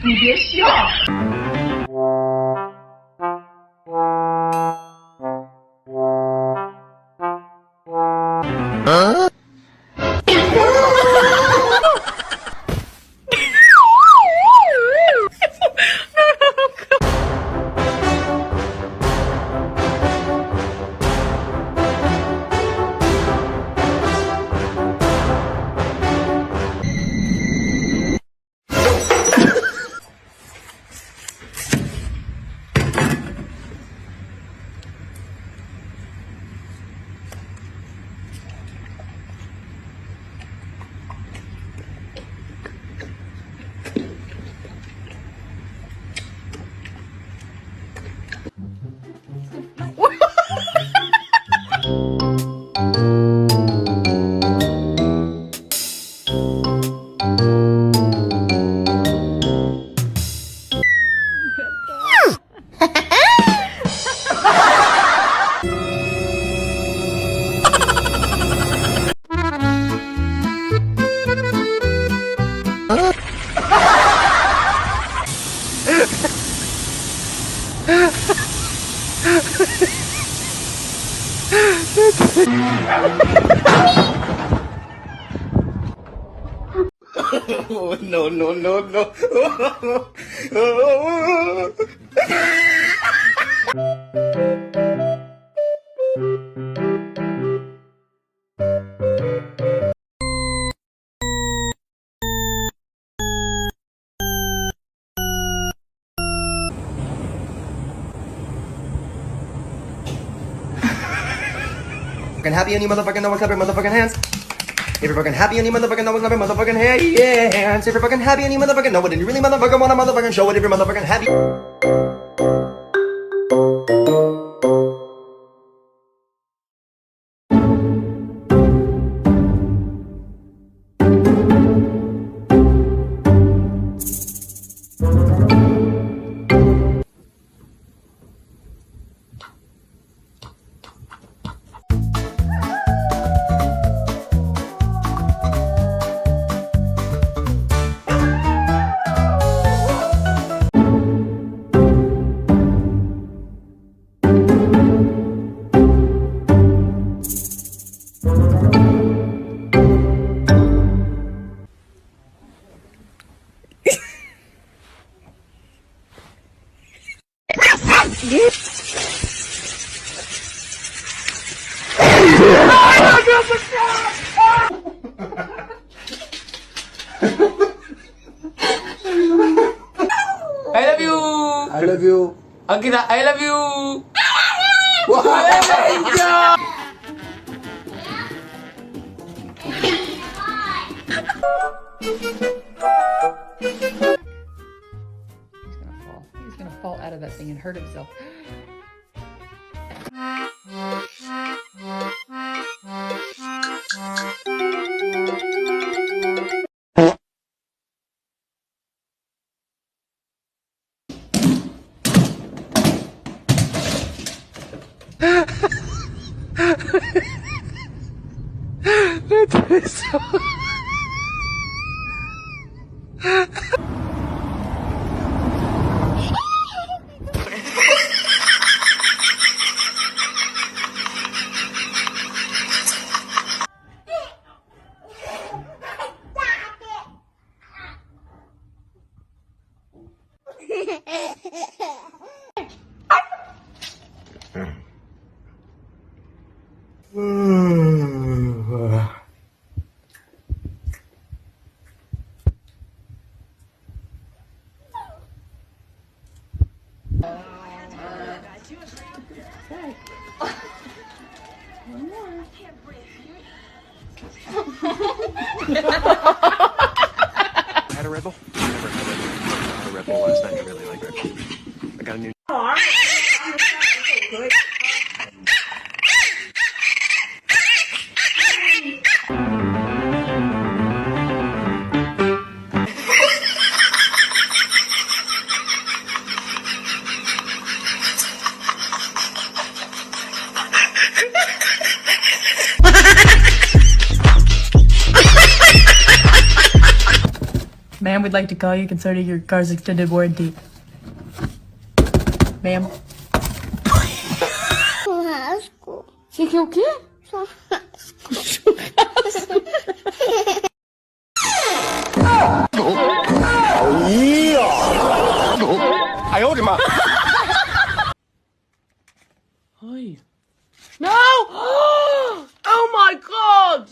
你别笑。Oh, no, no, no, no. Fucking happy and you motherfucking know what's up your motherfucking hands. If you're fucking happy and you motherfucking know what's up your motherfucking hands. If you're fucking happy and you motherfucking know it and you really motherfucking wanna motherfucking show it if you're motherfucking happy. I love you. I love you. Okay na, I love you. He's gonna fall out of that thing and hurt himself. That is so... Had a Red Bull? Never had a Red Bull last night. I really like Red Bull. I got a new... Ma'am, we'd like to call you concerning your car's extended warranty. Ma'am. Churrasco. Você quer o quê? Oi. No! Oh my god!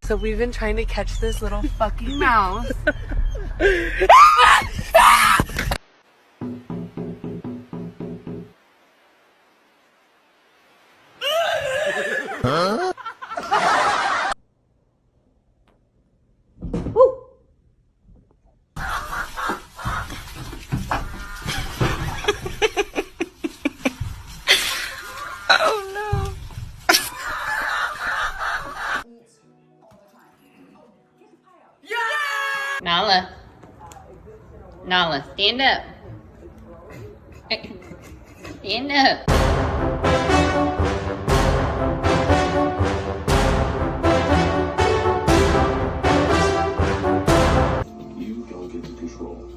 So we've been trying to catch this little fucking mouse. Nala. Nala, stand up. Stand up. You don't get to control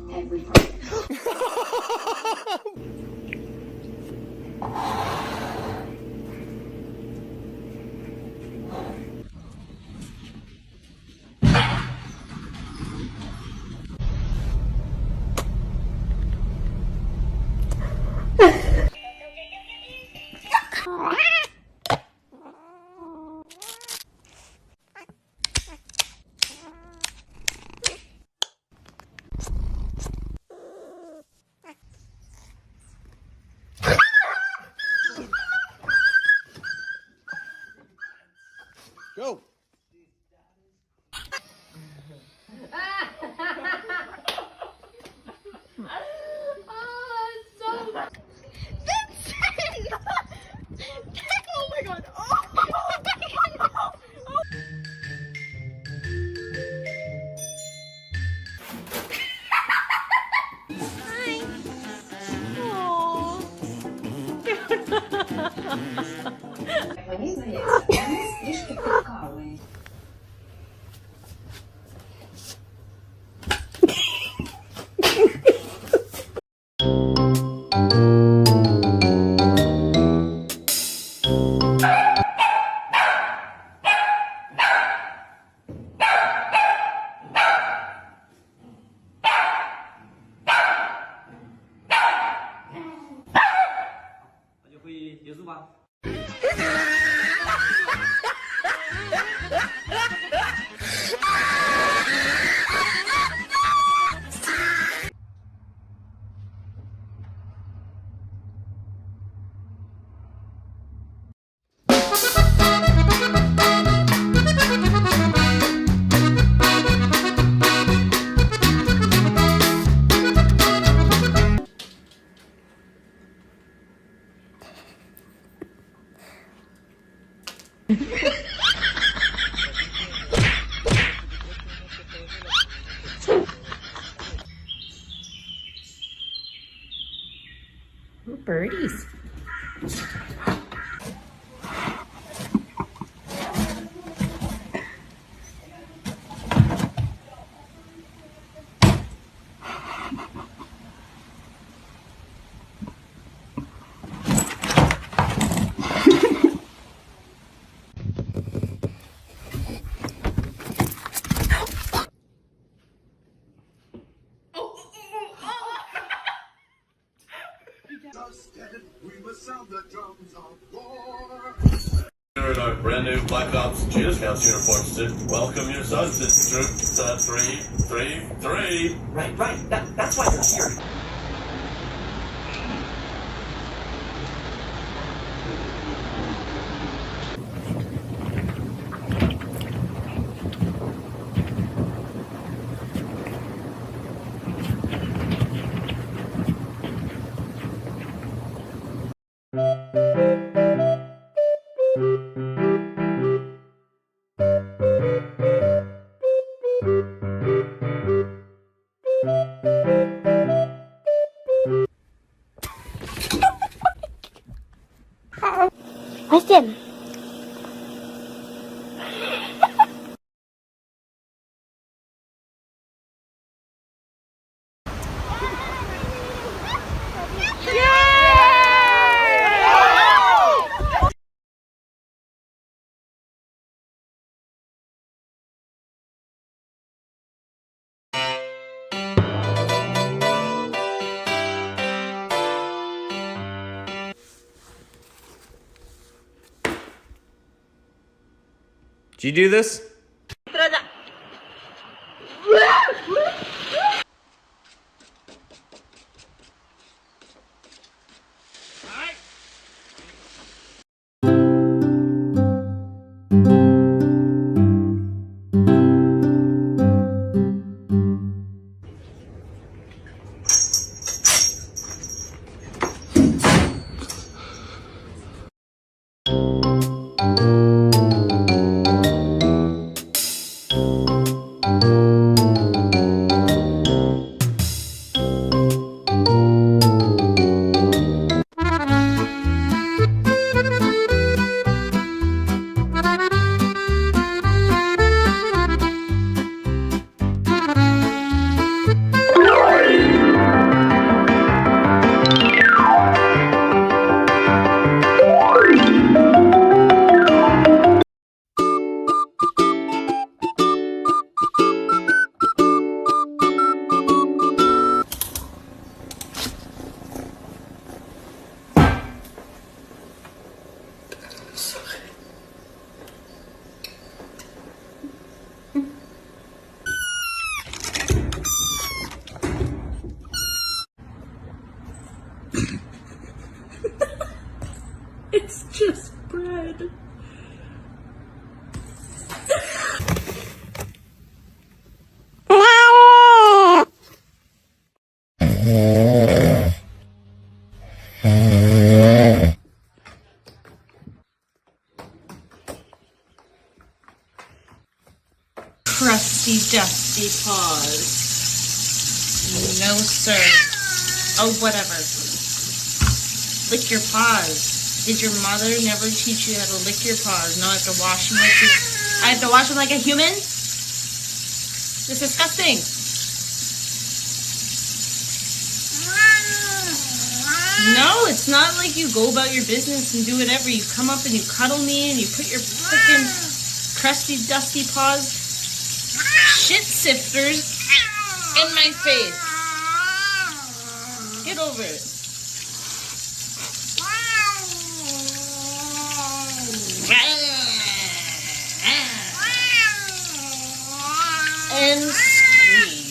Go. Oh my god. Oh my god. Мені здається, вони трішки покали. Ooh, birdies. in our brand new Black Ops Cheetah Scouts uniforms to welcome your sons to Troop 333. Right. That's why they're here. Question. Did you do this? It's just bread. Crusty, dusty paws. No, sir. Oh, whatever. Lick your paws. Did your mother never teach you how to lick your paws? No, I have to wash them like I have to wash them like a human? It's disgusting. No, it's not like you go about your business and do whatever. You come up and you cuddle me and you put your freaking crusty, dusty paws, shit sifters, in my face. Get over it. And squeeze.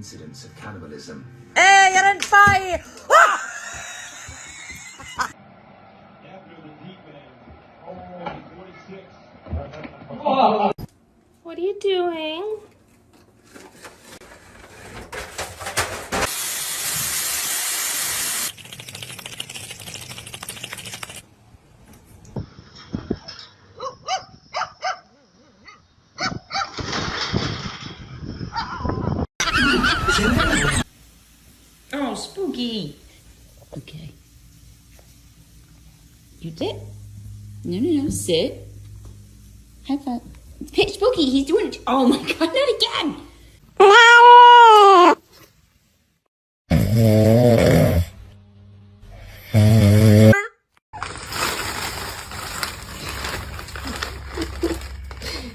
incidents of cannibalism. Hey, I didn't fight! What are you doing? Oh, spooky. Okay. You sit. No. Sit. High five. Pitch Spooky, he's doing it. Oh my god, not again!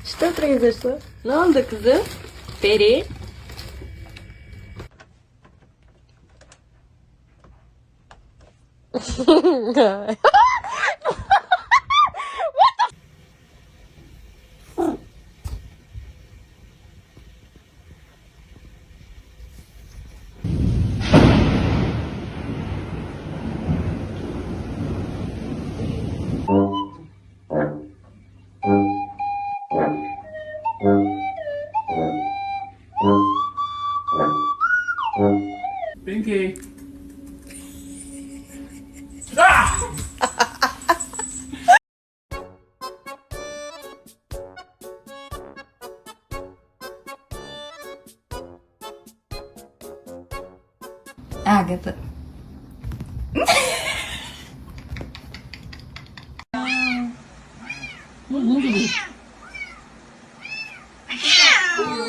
Что произошло? Ne oldu kızım? Peri. Pinky. Agatha.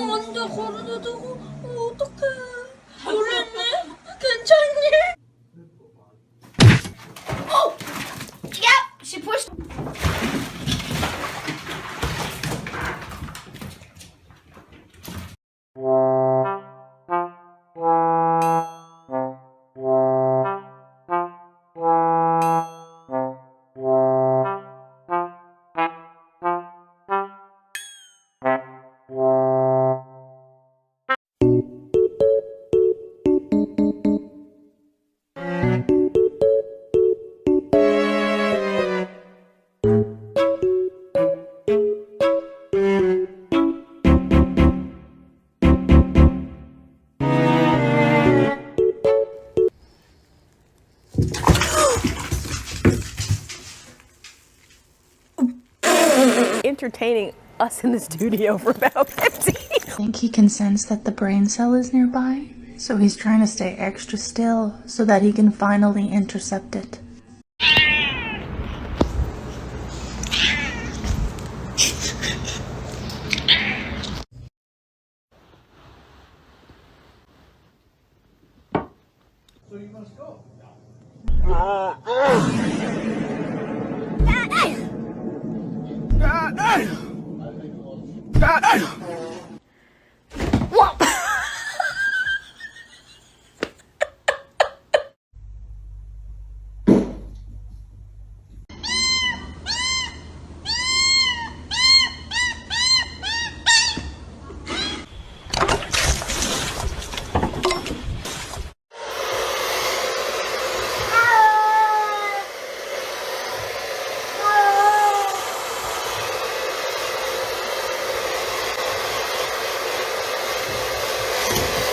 완전 걸어다고 어떡해. 놀랐네. 괜찮니? Oh! Yep, she pushed. Entertaining us in the studio for about 15. I think he can sense that the brain cell is nearby, so he's trying to stay extra still so that he can finally intercept it. So you must go. God!